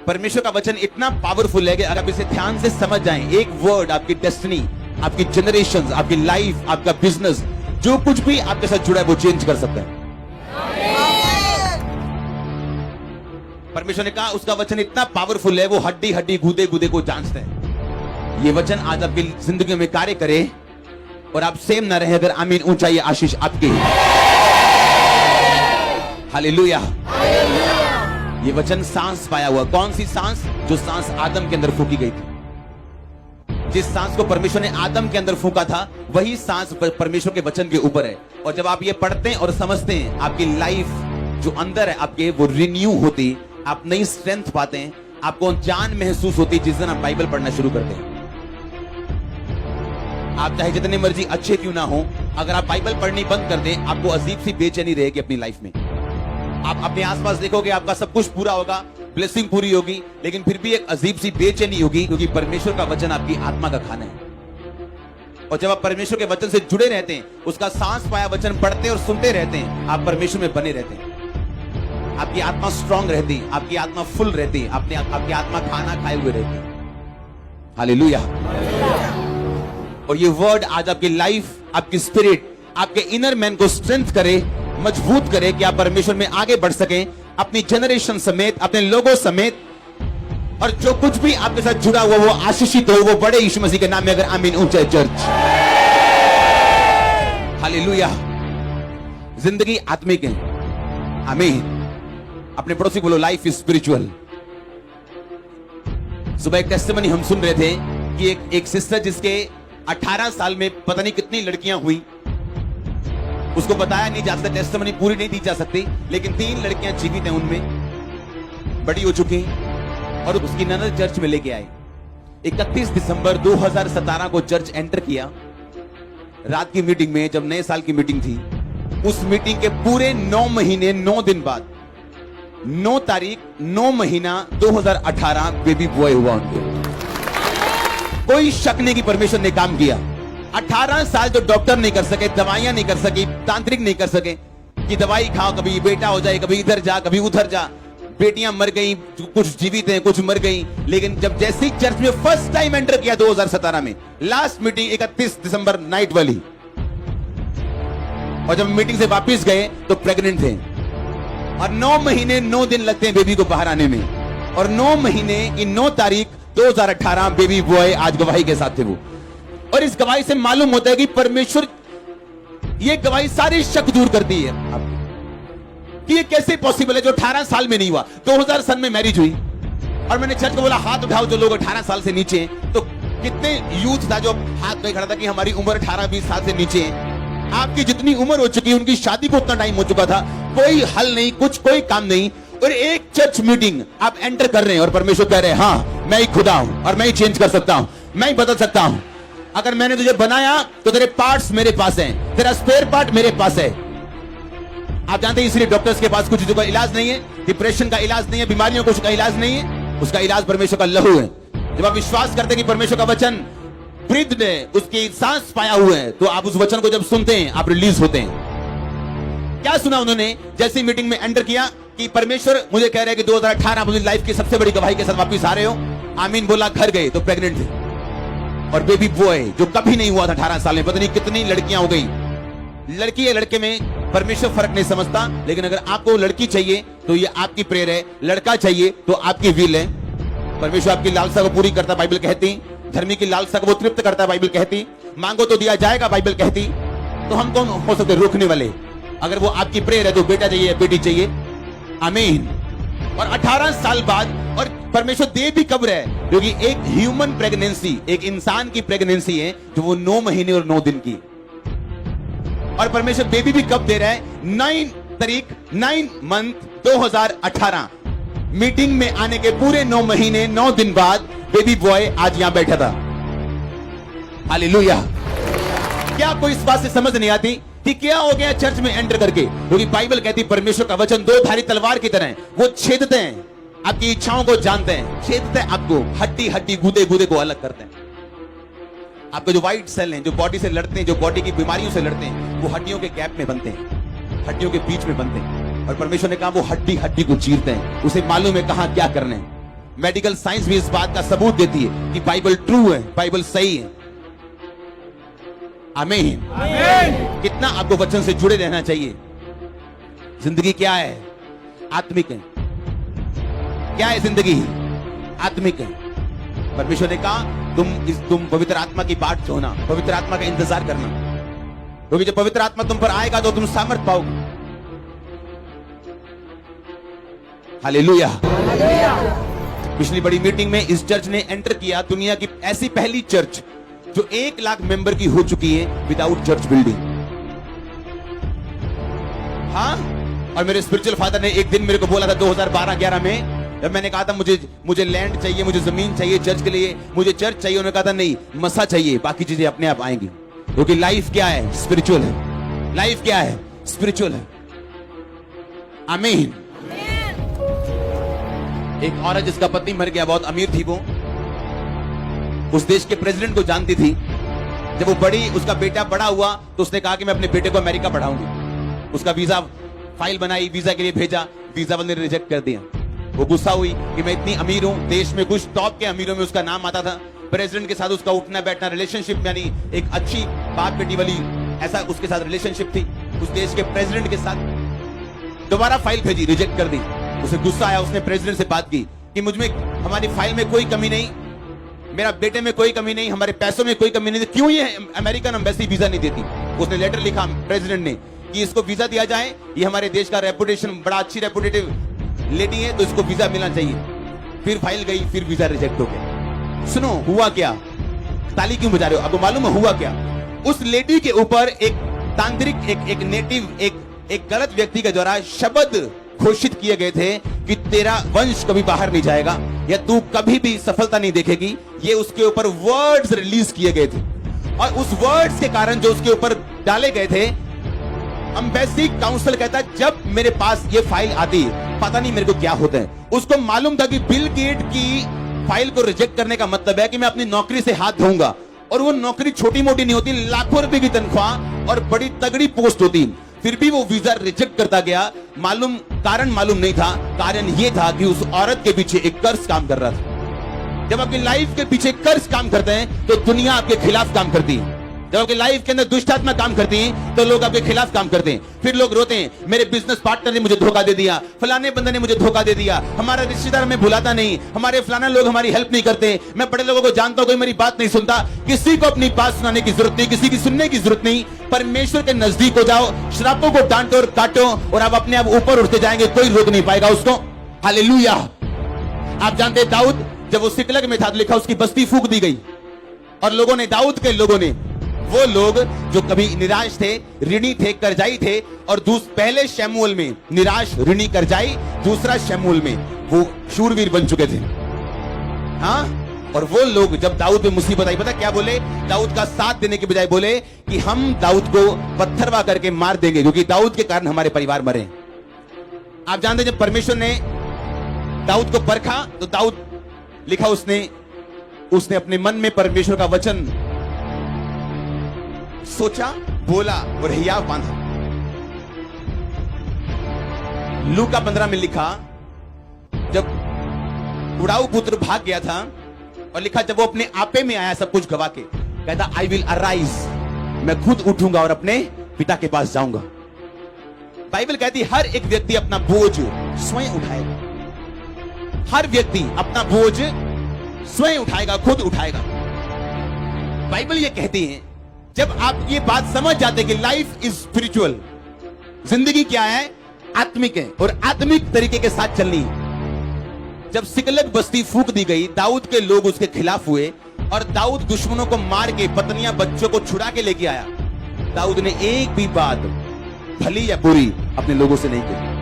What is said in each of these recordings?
परमेश्वर का वचन इतना पावरफुल है कि अगर आप इसे ध्यान से समझ जाएं, एक वर्ड आपकी डेस्टिनी, आपकी जनरेशंस, आपकी लाइफ, आपका बिजनेस, जो कुछ भी आपके साथ जुड़ा है वो चेंज कर सकता है। परमेश्वर ने कहा उसका वचन इतना पावरफुल है, वो हड्डी हड्डी गूदे गूदे को जांचते हैं। ये वचन आज आपकी जिंदगी में कार्य करे और आप सेम ना रहे। अगर आमीन ऊंचाई आशीष आपकी। हालेलुया। ये वचन सांस पाया हुआ। कौन सी सांस? जो सांस आदम के अंदर फूकी गई थी। जिस सांस को परमेश्वर ने आदम के अंदर फूका था, वही सांस परमेश्वर के वचन के ऊपर है। और जब आप ये पढ़ते हैं और समझते हैं, आपकी लाइफ जो अंदर है आपके, वो रिन्यू होती, आप नई स्ट्रेंथ पाते हैं, आपको जान महसूस होती जिस दिन आप बाइबल पढ़ना शुरू करते हैं। आप चाहे जितने मर्जी अच्छे क्यों ना हो, अगर आप बाइबल पढ़नी बंद कर दें, आपको अजीब सी बेचैनी रहेगी अपनी लाइफ में। आप अपने आसपास देखोगे, आपका सब कुछ पूरा होगा, ब्लेसिंग पूरी होगी, लेकिन फिर भी एक अजीब सी बेचैनी होगी, क्योंकि परमेश्वर का वचन आपकी आत्मा का खाना है। और जब आप परमेश्वर के वचन से जुड़े रहते हैं, उसका सांस पाया वचन पढ़ते और सुनते रहते हैं, आप परमेश्वर में बने रहते हैं। आपकी आत्मा स्ट्रांग रहती, आपकी आत्मा फुल रहती, आपकी आत्मा खाना खाए हुए रहती। हालेलुया। और ये वर्ड आज आपकी लाइफ, आपकी स्पिरिट, आपके इनर मैन को स्ट्रेंथ करे, मजबूत करे कि आप परमेश्वर में आगे बढ़ सकें, अपनी जनरेशन समेत, अपने लोगों समेत, और जो कुछ भी आपके साथ जुड़ा हुआ वो आशीषित हो, वो बड़े यीशु मसीह के नाम में। अगर आमीन ऊंचा चर्च। हालेलुया। जिंदगी आत्मिक है। आमीन। अपने पड़ोसी बोलो, लाइफ इज स्पिरिचुअल। सुबह एक टेस्टिमनी हम सुन रहे थे कि एक सिस्टर जिसके 18 साल में पता नहीं कितनी लड़कियां हुई, उसको बताया नहीं जा सकता, टेस्टिमनी पूरी नहीं दी जा सकती, लेकिन 3 लड़कियां जीवित हैं, उनमें बड़ी हो चुकी, और उसकी ननद चर्च में लेके आए। 31 दिसंबर 2017 को चर्च एंटर किया। रात की मीटिंग में, जब नए साल की मीटिंग थी, उस मीटिंग के पूरे 9 महीने 9 दिन बाद 9 तारीख 9 महीना 2018 बेबी बॉय हुआ उनको। कोई शक नहीं कि परमेश्वर ने काम किया। 18 साल जो डॉक्टर नहीं कर सके, दवाइयां नहीं कर सके, तांत्रिक नहीं कर सके कि दवाई खाओ, कभी बेटा हो जाए, कभी इधर जा, कभी उधर जा। बेटियां मर गई, कुछ जीवित हैं, कुछ मर गई। लेकिन जब जैसे ही चर्च में फर्स्ट टाइम एंटर किया 2017 में, लास्ट मीटिंग 31 दिसंबर नाइट वाली, और जब मीटिंग से वापस गए तो प्रेग्नेंट थे। और 9 महीने 9 दिन लगते हैं बेबी को बाहर आने में, और 9 महीने की 9 तारीख 2018 बेबी बॉय आज गवाही के साथ थे वो। और इस गवाही से मालूम होता है कि परमेश्वर, ये गवाही सारी शक दूर करती है कि ये कैसे पॉसिबल है जो 18 साल में नहीं हुआ। 2000 सन में मैरिज हुई, और मैंने चर्च को बोला हाथ उठाओ जो लोग 18 साल से नीचे हैं। तो कितने यूथ था जो हाथ में खड़ा था कि हमारी उम्र 18-20 साल से नीचे है। आपकी जितनी उम्र हो चुकी है, उनकी शादी को उतना टाइम हो चुका था, कोई हल नहीं, कोई काम नहीं। और एक चर्च मीटिंग आप एंटर कर रहे हैं और परमेश्वर कह रहे हैं, हाँ मैं ही खुदा हूं और मैं ही चेंज कर सकता हूं, मैं ही बदल सकता हूं। अगर मैंने तुझे बनाया तो तेरे पार्ट्स मेरे पास हैं, तेरा स्पेयर पार्ट मेरे पास है। आप जानते हैं इसलिए डॉक्टर्स के पास कुछ चीजों का इलाज नहीं है, डिप्रेशन का इलाज नहीं है, बीमारियों का उसका इलाज नहीं है, उसका इलाज परमेश्वर का लहू है। जब आप विश्वास करते हैं कि परमेश्वर का वचन ब्रीथ ने उसकी सांस पाया हुआ है, तो आप उस वचन को जब सुनते हैं आप रिलीज होते हैं। क्या सुना उन्होंने जैसे मीटिंग में एंटर किया कि परमेश्वर मुझे कह रहे हैं कि 2018 अपनी लाइफ की सबसे बड़ी गवाही के साथ वापस आ रहे हो। आमीन बोला, घर गए तो प्रेग्नेंट थे, और बेबी बॉय जो कभी नहीं हुआ था 18 साल में। पता नहीं कितनी लड़कियां हो गई। लड़की या लड़के में परमेश्वर फर्क नहीं समझता, लेकिन अगर आपको लड़की चाहिए तो ये आपकी प्रेयर है, लड़का चाहिए तो आपकी विल है। परमेश्वर आपकी लालसा को पूरी करता, बाइबल कहती। धर्मी की लालसा को वो तृप्त करता है, बाइबल कहती। मांगो तो दिया जाएगा, बाइबल कहती। तो हम कौन हो सकते रोकने वाले? अगर वो आपकी प्रेयर है तो बेटा चाहिए, बेटी चाहिए। आमीन। और 18 साल बाद, और परमेश्वर दे भी कब रहे, क्योंकि एक ह्यूमन प्रेगनेंसी, एक इंसान की प्रेगनेंसी है जो वो 9 महीने और 9 दिन की। और परमेश्वर बेबी भी कब दे रहा है? 9 तारीख 9 मंथ 2018 मीटिंग में आने के पूरे 9 महीने 9 दिन बाद बेबी बॉय आज यहां बैठा था। हालेलुया। क्या आपको इस बात से समझ नहीं आती कि क्या हो गया चर्च में एंटर करके? क्योंकि बाइबल कहती परमेश्वर का वचन 2 धारी तलवार की तरह है, वो छेदते हैं, आपकी इच्छाओं को जानते हैं, छेदते हैं आपको, हड्डी हड्डी गूदे गूदे को अलग करते हैं। आपके जो व्हाइट सेल हैं, जो बॉडी से लड़ते हैं, जो बॉडी की बीमारियों से लड़ते हैं, वो हड्डियों के गैप में बनते हैं, हड्डियों के बीच में बनते हैं। और परमेश्वर ने कहा वो हड्डी हड्डी को चीरते हैं, उसे मालूम है कहां क्या करना है। मेडिकल साइंस भी इस बात का सबूत देती है कि बाइबल ट्रू है, बाइबल सही है। आमीन। कितना आपको वचन से जुड़े रहना चाहिए। जिंदगी क्या है? आत्मिक है। क्या है जिंदगी? आत्मिक है। परमेश्वर ने कहा तुम पवित्र आत्मा की बाट होना, पवित्र आत्मा का इंतजार करना, क्योंकि जब पवित्र आत्मा तुम पर आएगा तो तुम सामर्थ पाओगे। हालेलुया। पिछली बड़ी मीटिंग में इस चर्च ने एंटर किया दुनिया की ऐसी पहली चर्च जो 1 लाख मेंबर की हो चुकी है विदाउट चर्च बिल्डिंग। हाँ, और मेरे स्पिरिचुअल फादर ने एक दिन मेरे को बोला था 2012-11 में, जब मैंने कहा था मुझे लैंड चाहिए, मुझे जमीन चाहिए चर्च के लिए, मुझे चर्च चाहिए, उन्होंने कहा था नहीं, मसा चाहिए, बाकी चीजें अपने आप आएंगी। क्योंकि लाइफ क्या है? स्पिरिचुअल है। लाइफ क्या है? स्पिरिचुअल है। आमीन। एक औरत जिसका पति मर गया, बहुत अमीर थी, वो उस देश के प्रेसिडेंट को जानती थी। जब वो बड़ी, उसका बेटा बड़ा हुआ तो उसने कहा कि मैं अपने बेटे को अमेरिका पढ़ाऊंगी। उसका वीजा फाइल बनाई, वीजा के लिए भेजा, वीजा वाले ने रिजेक्ट कर दिया। वो गुस्सा हुई कि मैं इतनी अमीर हूं, देश में कुछ टॉप के अमीरों में उसका नाम आता था, प्रेसिडेंट के साथ उसका उठना बैठना, रिलेशनशिप यानी एक अच्छी बाप बेटी वाली ऐसा उसके साथ रिलेशनशिप थी उस देश के प्रेसिडेंट के साथ। दोबारा फाइल भेजी, रिजेक्ट कर दी। उसे गुस्सा आया, उसने प्रेसिडेंट से बात की कि मुझमें, हमारी फाइल में कोई कमी नहीं, मेरा बेटे में कोई कमी नहीं, हमारे पैसों में कोई कमी नहीं, क्यों ये अमेरिकन एम्बेसी वीजा नहीं देती। उसने लेटर लिखा प्रेसिडेंट ने कि इसको वीजा दिया जाए, ये हमारे देश का रेपुटेशन, बड़ा अच्छी रेपुटेटिव लेडी है, तो इसको वीजा मिलना चाहिए। फिर फाइल गई, फिर वीजा रिजेक्ट हो गया। सुनो हुआ क्या? ताली क्यों बजा रहे हो? आपको मालूम है हुआ क्या? उस लेडी के ऊपर एक तांत्रिक, एक नेटिव, एक गलत व्यक्ति के द्वारा शब्द घोषित किए गए थे कि तेरा वंश कभी बाहर नहीं जाएगा या तू कभी भी सफलता नहीं देखेगी। ये उसके ऊपर वर्ड्स रिलीज किए गए थे, और उस वर्ड्स के कारण जो उसके ऊपर डाले गए थे, एम्बेसी काउंसिल कहता है जब मेरे पास ये फाइल आती, पता नहीं मेरे को क्या होता है। उसको मालूम था कि बिल गेट की फाइल को रिजेक्ट करने का मतलब है कि मैं अपनी नौकरी से हाथ धोऊंगा, और वो नौकरी छोटी मोटी नहीं होती, लाखों रुपए की तनख्वाह और बड़ी तगड़ी पोस्ट होती। फिर भी वो वीजा रिजेक्ट करता गया। कारण मालूम नहीं था, कारण ये था कि उस औरत के पीछे एक कर्ज काम कर रहा था। जब आपकी लाइफ के पीछे कर्ज काम करते हैं तो दुनिया आपके खिलाफ काम करती है। जब आपकी लाइफ के अंदर दुष्ट आत्मा काम करती है तो लोग आपके खिलाफ काम करते हैं। फिर लोग रोते हैं, मेरे बिजनेस पार्टनर ने मुझे धोखा दे दिया, फलाने बंदे ने मुझे धोखा दे दिया, हमारा रिश्तेदार हमें भुलाता नहीं, हमारे फलाना लोग हमारी हेल्प नहीं करते, मैं बड़े लोगों को जानता हूं कोई मेरी बात नहीं सुनता। किसी को अपनी बात सुनाने की जरूरत नहीं, किसी की सुनने की जरूरत नहीं। परमेश्वर के नजदीक हो जाओ, श्रापों को डांटो और काटो, और आप अपने आप ऊपर उठते जाएंगे, कोई रोक नहीं पाएगा उसको। हालेलुया। आप जानते हैं दाऊद जब वो सिकलग में था, लिखा उसकी बस्ती फूंक दी गई, और लोगों ने, दाऊद के लोगों ने, वो लोग जो कभी निराश थे, ऋणी थे, कर्जाई थे, और पहले शमूएल में निराश, ऋणी, कर्जाई, दूसरा शमूएल में वो शूरवीर बन चुके थे। हाँ, और वो लोग जब दाऊद पे मुसीबत आई, पता क्या बोले? दाऊद का साथ देने के बजाय बोले कि हम दाऊद को पत्थरवा करके मार देंगे, क्योंकि दाऊद के कारण हमारे परिवार मरे। आप जानते जब परमेश्वर ने दाऊद को परखा तो दाऊद, लिखा उसने अपने मन में परमेश्वर का वचन सोचा, बोला और हियाव बांधा। लूका 15 में लिखा जब उड़ाऊ पुत्र भाग गया था, और लिखा जब वो अपने आपे में आया सब कुछ गवा के, कहता आई विल अराइज, मैं खुद उठूंगा और अपने पिता के पास जाऊंगा। बाइबल कहती हर एक व्यक्ति अपना बोझ स्वयं उठाएगा। हर व्यक्ति अपना बोझ स्वयं उठाएगा, खुद उठाएगा। बाइबल ये कहती है, जब आप ये बात समझ जाते कि लाइफ इज स्पिरिचुअल, जिंदगी क्या है? आत्मिक है, और आत्मिक तरीके के साथ चलनी है। जब सिकलग बस्ती फूंक दी गई, दाऊद के लोग उसके खिलाफ हुए, और दाऊद दुश्मनों को मार के, पत्नियां बच्चों को छुड़ा के लेके आया। दाऊद ने एक भी बात भली या बुरी अपने लोगों से नहीं कही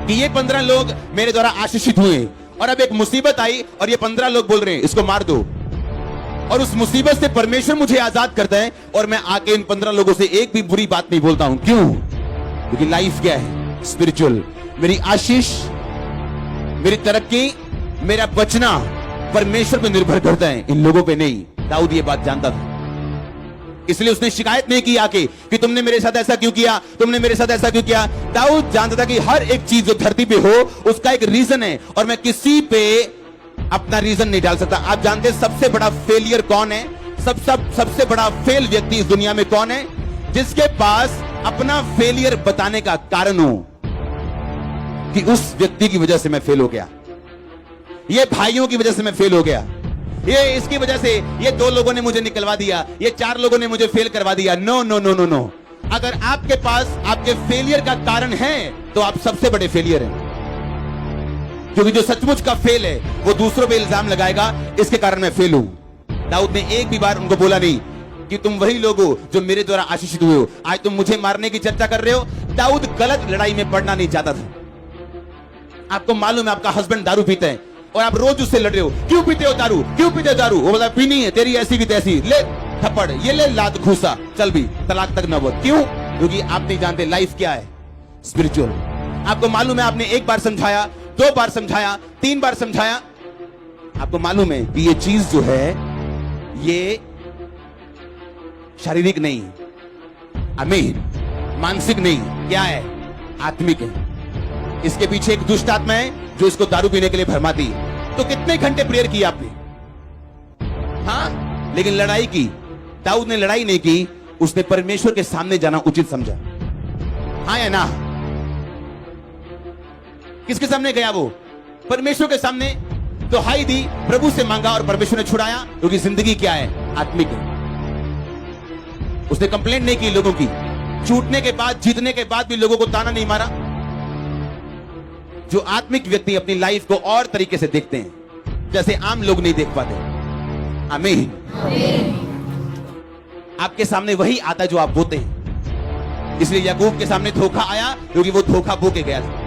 कि ये 15 लोग मेरे द्वारा आशीषित हुए, और अब एक मुसीबत आई और ये 15 लोग बोल रहे हैं इसको मार दो, और उस मुसीबत से परमेश्वर मुझे आजाद करता है, और मैं आके इन 15 लोगों से एक भी बुरी बात नहीं बोलता हूं। क्यों? क्योंकि लाइफ क्या है? स्पिरिचुअल। मेरी आशीष, मेरी तरक्की, मेरा बचना परमेश्वर पे निर्भर करता है, इन लोगों पे नहीं। दाऊद ये बात जानता था। इसलिए उसने शिकायत नहीं की आके कि तुमने मेरे साथ ऐसा क्यों किया, तुमने मेरे साथ ऐसा क्यों किया। दाऊद जानता था कि हर एक चीज जो धरती पे हो उसका एक रीजन है और मैं किसी पे अपना रीजन नहीं डाल सकता। आप जानते हैं सबसे बड़ा फेलियर कौन है? सबसे बड़ा फेल व्यक्ति इस दुनिया में कौन है? जिसके पास अपना फेलियर बताने का कारण हो कि उस व्यक्ति की वजह से मैं फेल हो गया, ये भाइयों की वजह से मैं फेल हो गया, ये इसकी वजह से ये 2 लोगों ने मुझे निकलवा दिया, ये 4 लोगों ने मुझे फेल करवा दिया। No no no no no. अगर आपके पास आपके फेलियर का कारण है तो आप सबसे बड़े फेलियर हैं, क्योंकि जो सचमुच का फेल है वो दूसरों पे इल्जाम लगाएगा इसके कारण मैं फेल हूं। दाऊद ने एक भी बार उनको बोला नहीं कि तुम वही लोग हो जो मेरे द्वारा आशीषित हुए हो, आज तुम मुझे मारने की चर्चा कर रहे हो। दाऊद गलत लड़ाई में पड़ना नहीं चाहता था। आपको मालूम है आपका हस्बैंड दारू पीता है और आप रोज उससे लड़ रहे हो, क्यों पीते हो दारू, क्यों पीते हो दारू? वो बोला पीनी है, तेरी ऐसी की तैसी, ले थप्पड़, ये ले लात घूसा, चल भी तलाक तक न हो। क्यों? क्योंकि आप नहीं जानते लाइफ क्या है, स्पिरिचुअल। आपको मालूम है आपने 1 बार समझाया, 2 बार समझाया, 3 बार समझाया, आपको मालूम है कि ये चीज जो है ये शारीरिक नहीं, आमीन, मानसिक नहीं, क्या है? आत्मिक है। इसके पीछे एक दुष्ट आत्मा है जो इसको दारू पीने के लिए भरमाती है। तो कितने घंटे प्रेयर की आपने? हाँ, लेकिन लड़ाई की। दाऊद ने लड़ाई नहीं की, उसने परमेश्वर के सामने जाना उचित समझा। हाँ या ना? किसके सामने गया वो? परमेश्वर के सामने। दुहाई दी, प्रभु से मांगा और परमेश्वर ने छुड़ाया, क्योंकि जिंदगी क्या है? आत्मिक है। उसने कंप्लेंट नहीं की लोगों की, छूटने के बाद, जीतने के बाद भी लोगों को ताना नहीं मारा। जो आत्मिक व्यक्ति अपनी लाइफ को और तरीके से देखते हैं जैसे आम लोग नहीं देख पाते। आमीन। आपके सामने वही आता जो आप बोते हैं। इसलिए याकूब के सामने धोखा आया क्योंकि वो धोखा बो के गया था।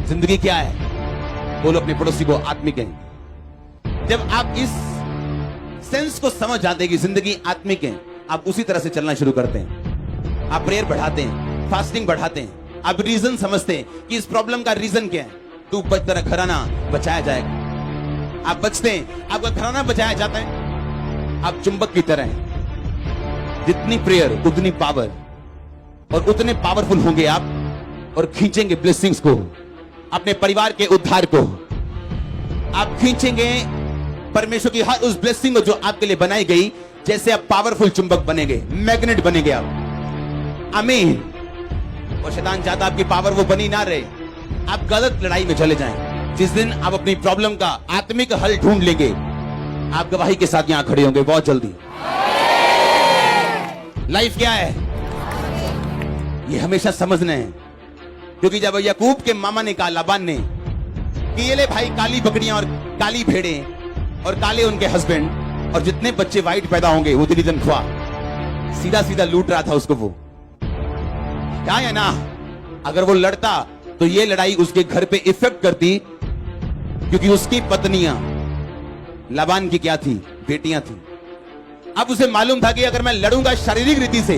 जिंदगी क्या है? बोलो अपने पड़ोसी को, आत्मिक है। जब आप इस सेंस को समझ जाते हैं कि जिंदगी आत्मिक है, आप उसी तरह से चलना शुरू करते हैं। आप प्रेयर बढ़ाते हैं, फास्टिंग बढ़ाते हैं, आप रीजन समझते हैं कि इस प्रॉब्लम का रीजन क्या है। तू बच, तेरा घराना बचाया जाएगा। आप बचते हैं, आपका घराना बचाया जाता है। आप चुंबक की तरह हैं, जितनी प्रेयर उतनी पावर, और उतने पावरफुल होंगे आप और खींचेंगे ब्लेसिंग्स को, अपने परिवार के उद्धार को। आप खींचेंगे परमेश्वर की हर उस ब्लेसिंग को जो आपके लिए बनाई गई, जैसे आप पावरफुल चुंबक बनेंगे, मैग्नेट बनेंगे आप। आमीन। और शैतान चाहता आपकी पावर वो बनी ना रहे, आप गलत लड़ाई में चले जाएं। जिस दिन आप अपनी प्रॉब्लम का आत्मिक हल ढूंढ लेंगे, आप गवाही के साथ यहां खड़े होंगे बहुत जल्दी। लाइफ क्या है ये हमेशा समझना है, क्योंकि जब याकूब के मामा ने कहा, लाबान ने, कि ये ले भाई काली बकरियां और काली भेड़ें और काले उनके हस्बैंड, और जितने बच्चे वाइट पैदा होंगे वो तेरी तनख्वाह। सीधा सीधा लूट रहा था उसको वो, क्या है ना? अगर वो लड़ता तो ये लड़ाई उसके घर पे इफेक्ट करती, क्योंकि उसकी पत्नियां लाबान की क्या थी? बेटियां थी। अब उसे मालूम था कि अगर मैं लड़ूंगा शारीरिक रीति से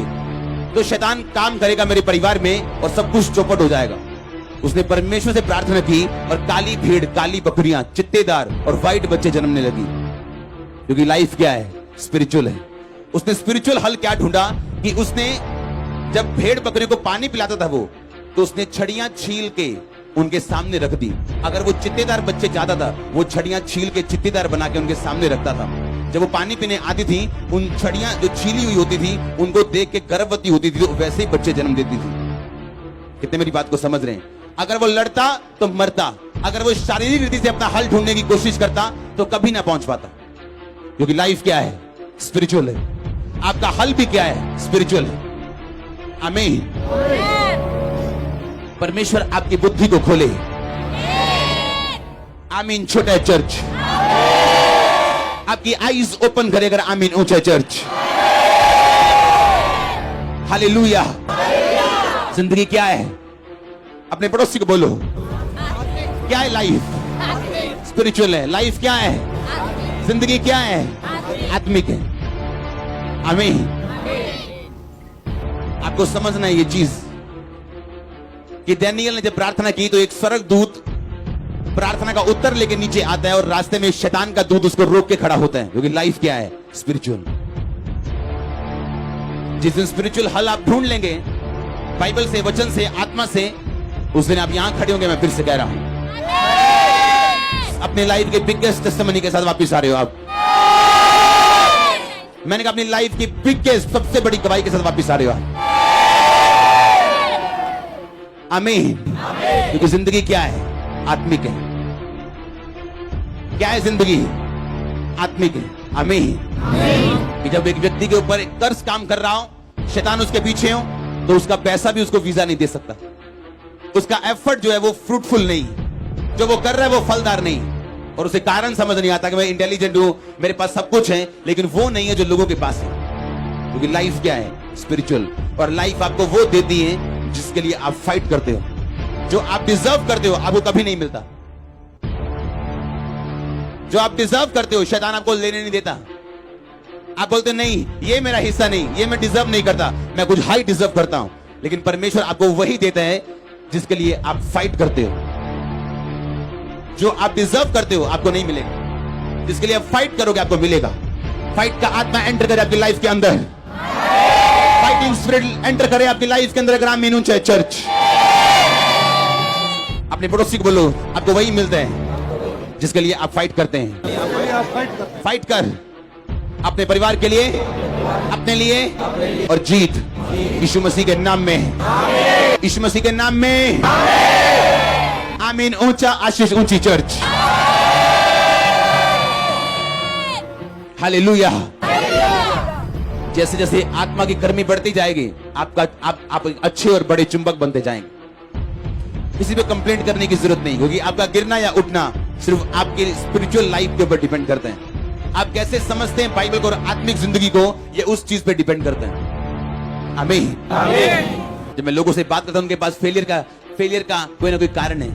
तो शैतान काम करेगा मेरे परिवार में और सब कुछ चौपट हो जाएगा। उसने परमेश्वर से प्रार्थना की और काली भेड़, काली बकरियां, चित्तेदार और व्हाइट बच्चे जन्मने लगी। क्योंकि लाइफ क्या है? स्पिरिचुअल है। उसने स्पिरिचुअल हल क्या ढूंढा कि उसने जब भेड़ बकरी को पानी पिलाता था वो, तो उसने छड़ियां छील के उनके सामने रख दी। अगर वो चित्तेदार बच्चे चाहता था, वो छड़ियां छील के चित्तेदार बना के उनके सामने रखता था। जब वो पानी पीने आती थी, उन छड़ियां जो छीली हुई होती थी उनको देख के गर्भवती होती थी, तो वैसे ही बच्चे जन्म देती थी। कितने मेरी बात को समझ रहे हैं? अगर वो लड़ता तो मरता, अगर वो शारीरिक रीति से अपना हल ढूंढने की कोशिश करता तो कभी ना पहुंच पाता। क्योंकि लाइफ क्या है? स्पिरिचुअल है। आपका हल भी क्या है? स्पिरिचुअल है। आमीन। परमेश्वर आपकी बुद्धि को खोले। आमीन। छोटा चर्च आपकी आईज ओपन करे। अगर आमीन ऊंचा चर्च। हालेलुया। जिंदगी क्या है? अपने पड़ोसी को बोलो, क्या है लाइफ? स्पिरिचुअल है। लाइफ क्या है? जिंदगी क्या है? आत्मिक है। आमीन। आपको समझना है ये चीज कि दानियल ने जब प्रार्थना की तो एक स्वर्गदूत प्रार्थना का उत्तर लेके नीचे आता है और रास्ते में शैतान का दूत उसको रोक के खड़ा होता है। क्योंकि लाइफ क्या है? स्पिरिचुअल। जिस दिन स्पिरिचुअल हल आप ढूंढ लेंगे बाइबल से, वचन से, आत्मा से, उस दिन आप यहां खड़े होंगे। मैं फिर से कह रहा हूं, अपने लाइफ के बिगेस्ट टेस्टिमनी के साथ वापस आ रहे हो आप। मैंने कहा अपनी लाइफ की बिगेस्ट, सबसे बड़ी गवाही के साथ वापस आ रहे हो आप। आमीन। क्योंकि जिंदगी क्या है? आत्मिक है। क्या है जिंदगी? आत्मिक है। आमीन। कि जब एक व्यक्ति के ऊपर एक कर्ज काम कर रहा हो, शैतान उसके पीछे हो, तो उसका पैसा भी उसको वीजा नहीं दे सकता। उसका एफर्ट जो है वो फ्रूटफुल नहीं, जो वो कर रहा है वो फलदार नहीं, और उसे कारण समझ नहीं आता कि मैं इंटेलिजेंट हूं, मेरे पास सब कुछ है, लेकिन वो नहीं है जो लोगों के पास है। क्योंकि लाइफ क्या है? स्पिरिचुअल। और लाइफ आपको वो देती है जिसके लिए आप फाइट करते हो। जो आप डिजर्व करते हो आपको कभी नहीं मिलता। जो आप डिजर्व करते हो शैतान आपको लेने नहीं देता। आप बोलते नहीं, ये मेरा हिस्सा नहीं, ये मैं डिजर्व नहीं करता, मैं कुछ हाई डिजर्व करता हूं। लेकिन परमेश्वर आपको वही देता है जिसके लिए आप फाइट करते हो। जो आप डिजर्व करते हो आपको नहीं मिलेगा, जिसके लिए आप फाइट करोगे आपको मिलेगा। फाइट का आत्मा एंटर करे आपकी लाइफ के अंदर, फाइटिंग स्पिरिट एंटर करे आपकी लाइफ के अंदर। अगर आप मीनू चाहे चर्च, अपने पड़ोसी को बोलो आपको वही मिलता है जिसके लिए आप फाइट करते हैं। फाइट कर अपने परिवार के लिए, अपने लिए, और जीत यीशु मसीह के नाम में, यीशु मसीह के नाम में। आमीन। ऊंचा आशीष, ऊंची चर्च। हालेलुया। जैसे जैसे आत्मा की गर्मी बढ़ती जाएगी आप अच्छे और बड़े चुंबक बनते जाएंगे। किसी पे कंप्लेंट करने की जरूरत नहीं, क्योंकि आपका गिरना या उठना सिर्फ आपकी स्पिरिचुअल लाइफ के ऊपर डिपेंड करते हैं। आप कैसे समझते हैं बाइबल को और आत्मिक जिंदगी को, ये उस चीज पे डिपेंड करते हैं। आमीन। जब मैं लोगों से बात करता हूं उनके पास फेलियर का कोई ना कोई कारण है।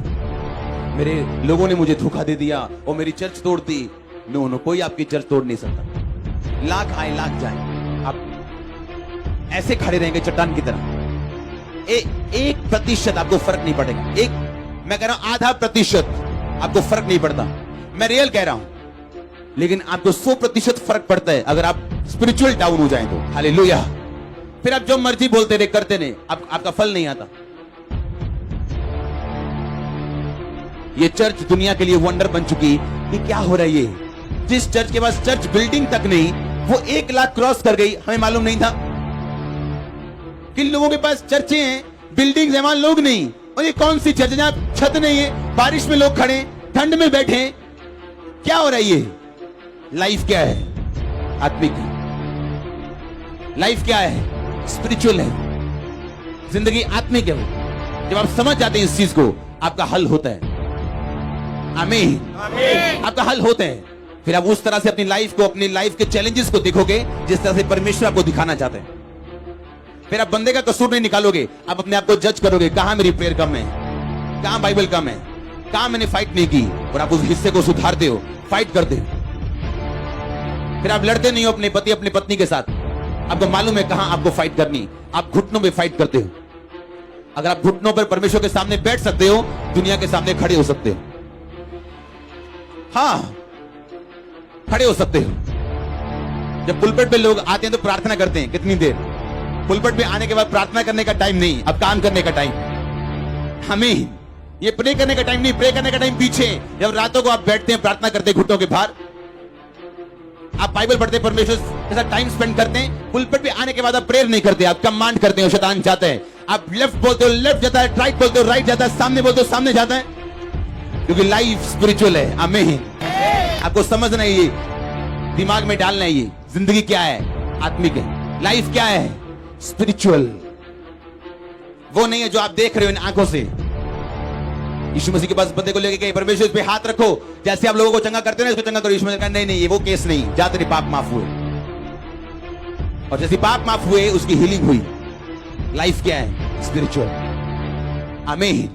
मेरे लोगों ने मुझे धोखा दे दिया और मेरी चर्च तोड़ दी। नो, कोई आपकी चर्च तोड़ नहीं सकता। लाख आए लाख जाए, आप ऐसे खड़े रहेंगे चट्टान की तरह। 1% आपको फर्क नहीं पड़ेगा। मैं कह रहा हूं 0.5% आपको फर्क नहीं पड़ता। मैं रियल कह रहा हूं। लेकिन आपको 100% फर्क पड़ता है अगर आप स्पिरिचुअल डाउन हो जाएं तो। हालेलुया। फिर आप जो मर्जी बोलते रहे, करते रहे, आपका फल नहीं आता। ये चर्च दुनिया के लिए वंडर बन चुकी कि क्या हो रहा है ये। जिस चर्च के पास चर्च बिल्डिंग तक नहीं, वो 1 लाख क्रॉस कर गई। हमें मालूम नहीं था। किन लोगों के पास चर्चे हैं, बिल्डिंग्स हैं, वहां लोग नहीं। और ये कौन सी चर्च है जहां छत नहीं है, बारिश में लोग खड़े, ठंड में बैठे? क्या हो रहा है ये? लाइफ क्या है? आत्मिक है। लाइफ क्या है? स्पिरिचुअल है। जिंदगी आत्मिक है। जब आप समझ जाते हैं इस चीज को, आपका हल होता है। आमीन। आपका हल होता है। फिर आप उस तरह से अपनी लाइफ को, अपनी लाइफ के चैलेंजेस को देखोगे जिस तरह से परमेश्वर आपको दिखाना चाहते हैं। फिर आप बंदे का कसूर नहीं निकालोगे, आप अपने आप को जज करोगे, कहां मेरी प्रेयर कम है, कहां बाइबल कम है, कहां मैंने फाइट नहीं की, और आप उस हिस्से को सुधारते हो, फाइट करते हो। फिर आप लड़ते नहीं हो अपने पति अपनी पत्नी के साथ। आपको मालूम है कहां आपको फाइट करनी। आप घुटनों में फाइट करते हो। अगर आप घुटनों पर परमेश्वर के सामने बैठ सकते हो, दुनिया के सामने खड़े हो सकते हो। हाँ, खड़े हो सकते हो। जब पुलपिट पे लोग आते हैं तो प्रार्थना करते हैं कितनी देर। पुलपिट पे आने के बाद प्रार्थना करने का टाइम नहीं, अब काम करने का टाइम। हमें ये प्रे करने का टाइम नहीं, प्रे करने का टाइम पीछे। जब रातों को आप बैठते हैं, प्रार्थना करते हैं घुटनों के बाहर, आप बाइबल पढ़ते हैं, परमेश्वर के साथ टाइम स्पेंड करते हैं। पुलपिट पे आने के बाद आप प्रेयर नहीं करते, आप कमांड करते हो, शैतान जाता है। आप लेफ्ट बोलते हो, लेफ्ट जाता है, राइट बोलते हो, राइट जाता है, सामने बोलते हो, सामने जाता है। क्योंकि लाइफ स्पिरिचुअल है। आमीन। आपको समझना है, ये दिमाग में डालना है। ये जिंदगी क्या है? आत्मिक है। लाइफ क्या है? स्पिरिचुअल। वो नहीं है जो आप देख रहे हो इन आंखों से। यीशु मसीह के पास बंदे को लेके गए, परमेश्वर पे हाथ रखो, जैसे आप लोगों को चंगा करते हो ना, इसको चंगा करो। यीशु मसीह ने कहा नहीं, ये वो केस नहीं, जा तेरे पाप माफ हुए। और जैसे पाप माफ हुए उसकी हीलिंग हुई। लाइफ क्या है? स्पिरिचुअल। आमीन।